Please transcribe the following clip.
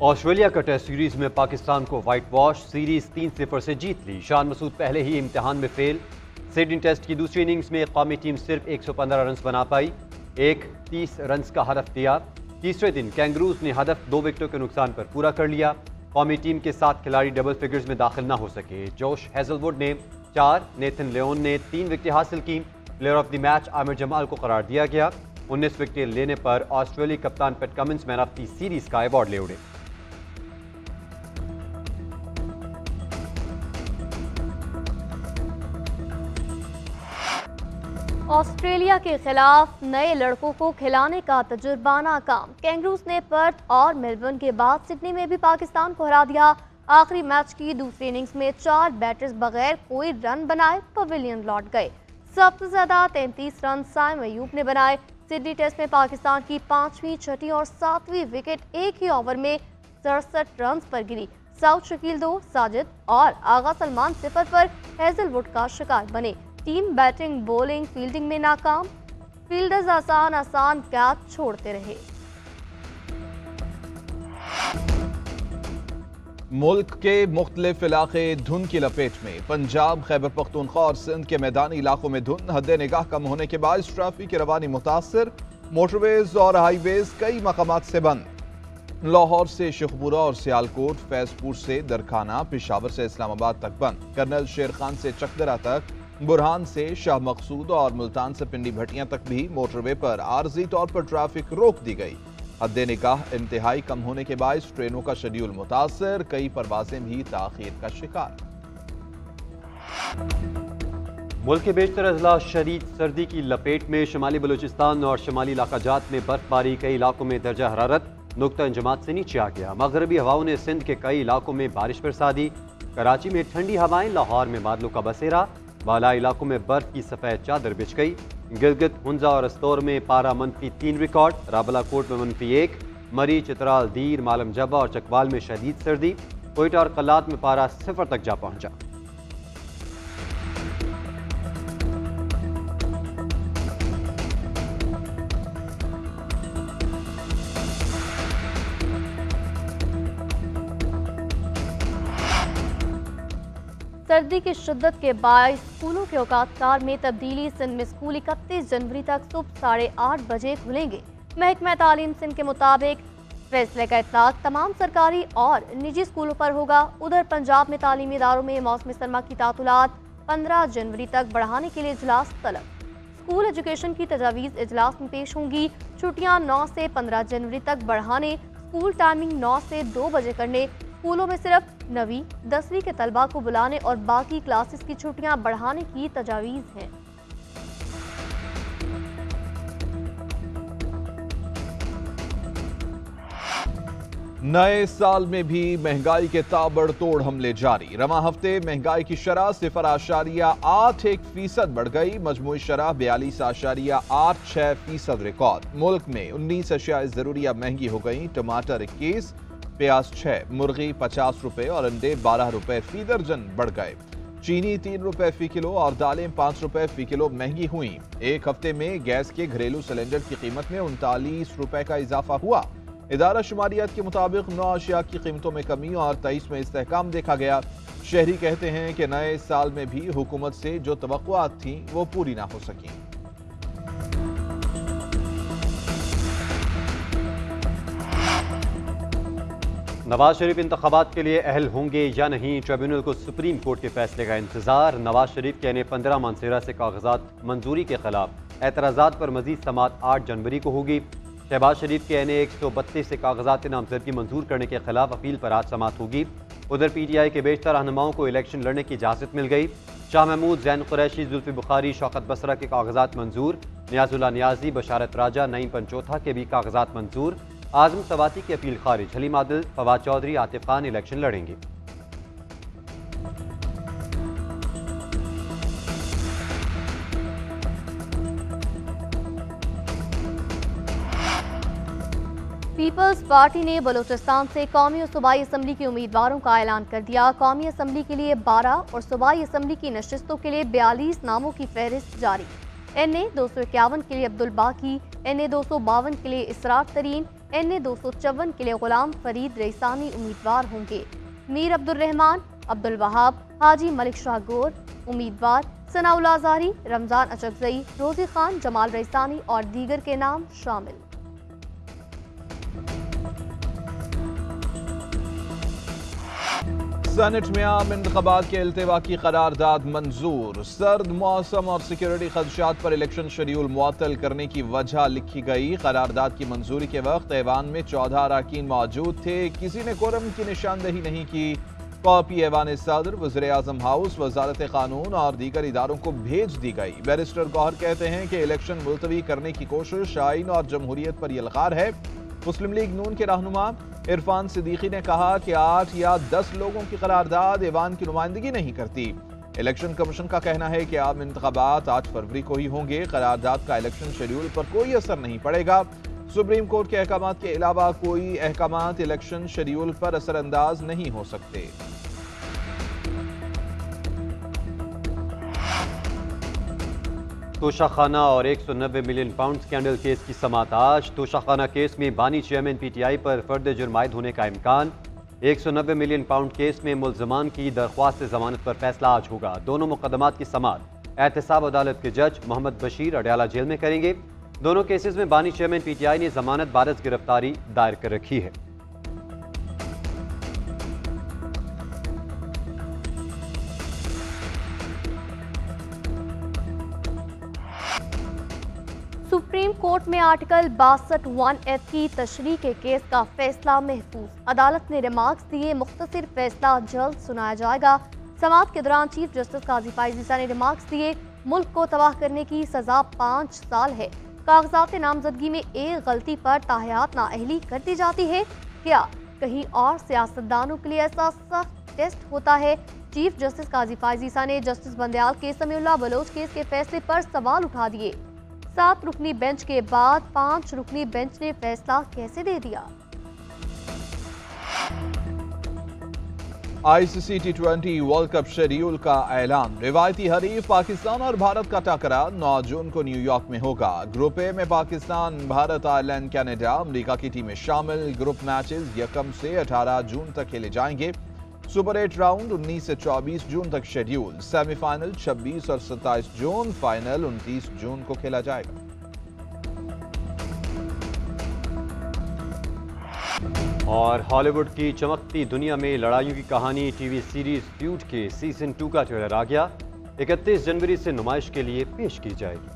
Australia का test series में पाकिस्तान को व्हाइट वॉश, सीरीज 3-0 से जीत ली। शान मसूद पहले ही इम्तिहान में फेल। सिडनी टेस्ट की दूसरी इनिंग्स में कौमी टीम सिर्फ 115 रन बना पाई। 30 रन का हदफ दिया। तीसरे दिन कैंगरूज ने हदफ 2 विकेटों के नुकसान पर पूरा कर लिया। कौमी टीम के 7 खिलाड़ी डबल फिगर्स में दाखिल न हो सके। जोश हेजलवुड ने 4, नेथन लियोन ने 3 विकेटें हासिल की। Player of the match Aamir Jamal को करार दिया गया। 19 विकेटें लेने पर ऑस्ट्रेलियाई कप्तान PAT Cummins man of the series का अवार्ड ले उड़े। ऑस्ट्रेलिया के खिलाफ नए लड़कों को खिलाने का तजुर्बाना काम। कैंगरूज ने पर्थ और मेलबर्न के बाद सिडनी में भी पाकिस्तान को हरा दिया। आखिरी मैच की दूसरी इनिंग्स में 4 बैटर्स बगैर कोई रन बनाए पवेलियन लौट गए। सबसे ज्यादा 33 रन साइम अयूब ने बनाए। सिडनी टेस्ट में पाकिस्तान की 5वीं, 6ठी और 7वीं विकेट एक ही ओवर में 67 रन पर गिरी। साउथ शकील 2, साजिद और आगा सलमान 0 पर हेजलवुड का शिकार बने। टीम बैटिंग, बॉलिंग, फील्डिंग में नाकाम। फील्डर्स आसान कैच छोड़ते रहे। मुल्क के मुख्तलिफ इलाके धुंध की लपेट में। पंजाब, खैबर पख्तूनख्वा और सिंध के मैदानी इलाकों में धुंध। हद निगाह कम होने के बाद ट्रैफिक की रवानी मुतासर। मोटरवेज और हाईवेज कई मकामात से बंद। लाहौर से शेखपुरा और सियालकोट, फैजपुर से दरखाना, पेशावर से इस्लामाबाद तक बंद। कर्नल शेर खान से चकदरा तक, बुरहान से शाह मकसूद और मुल्तान से पिंडी भटियां तक भी मोटरवे पर आर्जी तौर पर ट्रैफिक रोक दी गई। हद निगाह इंतहाई कम होने के बायस ट्रेनों का शेड्यूल मुतासर। कई परवाजें भी ताखीर का शिकार। मुल्क के बेशतर अजला शदीद सर्दी की लपेट में। शुमाली बलूचिस्तान और शुमाली इलाकाजात में बर्फबारी। कई इलाकों में दर्जा हरारत नुक्ता इंजमात से नीचे आ गया। मगरबी हवाओं ने सिंध के कई इलाकों में बारिश बरसा दी। कराची में ठंडी हवाएं, लाहौर में बादलों का बसेरा। बाला इलाकों में बर्फ की सफ़ेद चादर बिछ गई। गिलगित, हुंजा और अस्तौर में पारा -3 रिकॉर्ड। राबलाकोट में -1। मरी, चित्राल, दीर, मालम जबा और चकवाल में शदीद सर्दी। कोयटा और कलात में पारा 0 तक जा पहुंचा। सर्दी की शिद्दत के बायस स्कूलों के औकात में तब्दीली। सिंध में स्कूल 31 जनवरी तक सुबह 8:30 बजे खुलेंगे। महकमा तालीम सिंध के मुताबिक फैसले का इतलाक तमाम सरकारी और निजी स्कूलों पर होगा। उधर पंजाब में तालीमी इदारों में मौसम सरमा की तातुलात 15 जनवरी तक बढ़ाने के लिए इजलास तलब। स्कूल एजुकेशन की तजावीज़ इजलास में पेश होंगी। छुट्टियां 9 से 15 जनवरी तक बढ़ाने, स्कूल टाइमिंग 9 से 2 बजे करने, स्कूलों में सिर्फ 9वीं 10वीं के तलबा को बुलाने और बाकी क्लासेस की छुट्टियां बढ़ाने की तजावीज़ हैं। नए साल में भी महंगाई के ताबड़तोड़ हमले जारी। रवा हफ्ते महंगाई की शरह 0.81% बढ़ गई। मजमूई शरह 42.86% रिकॉर्ड। मुल्क में 19 अशियाए जरूरिया महंगी हो गई। टमाटर 21, प्याज 6, मुर्गी 50 रुपए और अंडे 12 रुपए फी दर्जन बढ़ गए। चीनी 3 रुपए फी किलो और दालें 5 रुपए फी किलो महंगी हुई। एक हफ्ते में गैस के घरेलू सिलेंडर की कीमत में 39 रुपए का इजाफा हुआ। इदारा शुमारियात के मुताबिक 9 अशिया की कीमतों में कमी और 23 में इस्तेहकाम देखा गया। शहरी कहते हैं कि नए साल में भी हुकूमत से जो तवक्कुआत थी वो पूरी ना हो सकी। नवाज शरीफ इंतखाबात के लिए अहल होंगे या नहीं, ट्रिब्यूनल को सुप्रीम कोर्ट के फैसले का इंतजार। नवाज शरीफ के N15 मानसेरा से कागजात मंजूरी के खिलाफ एतराज़ात पर मजीद समाअत 8 जनवरी को होगी। शहबाज शरीफ के N132 से कागजात नामजदगी मंजूर करने के खिलाफ अपील पर आज समाअत होगी। उधर PTI के बेशतर रहनुमाओं को इलेक्शन लड़ने की इजाज़त मिल गई। शाह महमूद, जैन कुरैशी, जुल्फी बुखारी, शौकत बसरा के कागजात मंजूर। नियाजुल्लाह नियाजी, बशारत राजा, नईम पंचोथा के भी कागजात मंजूर। आजम सवाती की अपील खारिज। हलीम आदिल, फवाद चौधरी, आतिफ खान इलेक्शन लड़ेंगे। पीपल्स पार्टी ने बलूचिस्तान से कौमी और सूबाई असम्बली के उम्मीदवारों का ऐलान कर दिया। कौमी असम्बली के लिए 12 और सूबाई असम्बली की नशिस्तों के लिए 42 नामों की फहरिस्त जारी। NA 251 के लिए अब्दुल बाकी, NA 252 के लिए इसरार तरीन, NA 254 के लिए गुलाम फरीद रईसानी उम्मीदवार होंगे। मीर अब्दुल रहमान, अब्दुल वहाब, हाजी मलिक शाह गोर उम्मीदवार, सनाउल आज़ारी, रमजान अचकजई, रोजी खान, जमाल रईसानी और दीगर के नाम शामिल। सेनेट में आम इंतखाबात के इल्तिवा की करारदाद मंजूर। सर्द मौसम और सिक्योरिटी खदशात पर इलेक्शन शेड्यूल मुअत्तल करने की वजह लिखी गई। करारदाद की मंजूरी के वक्त ऐवान में 14 अरकान मौजूद थे। किसी ने कोरम की निशानदही नहीं की। कॉपी ऐवान सदर, वज़ीर आज़म हाउस, वजारत कानून और दीगर इदारों को भेज दी गई। बैरिस्टर गौहर कहते हैं कि इलेक्शन मुलतवी करने की कोशिश आइन और जमहूरियत पर यलगार है। मुस्लिम लीग नून के रहनुमा इरफान सिद्दीकी ने कहा कि 8 या 10 लोगों की करारदाद ऐवान की नुमाइंदगी नहीं करती। इलेक्शन कमीशन का कहना है कि आम इंतखाबात 8 फरवरी को ही होंगे। करारदाद का इलेक्शन शेड्यूल पर कोई असर नहीं पड़ेगा। सुप्रीम कोर्ट के अहकाम के अलावा कोई अहकाम इलेक्शन शेड्यूल पर असरअंदाज नहीं हो सकते। तोशाखाना और 190 मिलियन पाउंड स्कैंडल केस की समाअत आज। तोशाखाना केस में बानी चेयरमैन PTI पर फर्द जुर्म आयद होने का इम्कान। 190 मिलियन पाउंड केस में मुल्ज़मान की दरख्वास्त जमानत पर फैसला आज होगा। दोनों मुकदमात की समाअत एहतसाब अदालत के जज मोहम्मद बशीर अडयाला जेल में करेंगे। दोनों केसेस में बानी चेयरमैन PTI ने जमानत बारस गिरफ्तारी दायर कर रखी है। सुप्रीम कोर्ट में आर्टिकल 62(1)(f) की तशरीह के केस का फैसला महफूज। अदालत ने रिमार्क्स दिए, मुख्तसर फैसला जल्द सुनाया जाएगा। समाअत के दौरान चीफ जस्टिस काजी फाइज ईसा ने रिमार्क्स दिए, मुल्क को तबाह करने की सजा 5 साल है। कागजात नामजदगी में एक गलती पर ताहयात नाअहली कर दी जाती है। क्या कहीं और सियासतदानों के लिए ऐसा सख्त टेस्ट होता है? चीफ जस्टिस काजी फाइज ईसा ने जस्टिस बंदयाल के समीउल्लाह बलोच केस के फैसले पर सवाल उठा दिए। 7 रुकनी बेंच के बाद 5 रुकनी बेंच ने फैसला कैसे दे दिया? ICC T20 world cup schedule का ऐलान। रिवायती हरीफ पाकिस्तान और भारत का टकरा 9 जून को न्यूयॉर्क में होगा। ग्रुप ए में Pakistan, Bharat, Ireland, Canada, America की टीमें शामिल। ग्रुप मैचेस 1 से 18 जून तक खेले जाएंगे। सुपर 8 राउंड 19 से 24 जून तक शेड्यूल। सेमीफाइनल 26 और 27 जून, फाइनल 29 जून को खेला जाएगा। और हॉलीवुड की चमकती दुनिया में लड़ाइयों की कहानी टीवी सीरीज फ्यूड के सीजन 2 का ट्रेलर आ गया। 31 जनवरी से नुमाइश के लिए पेश की जाएगी।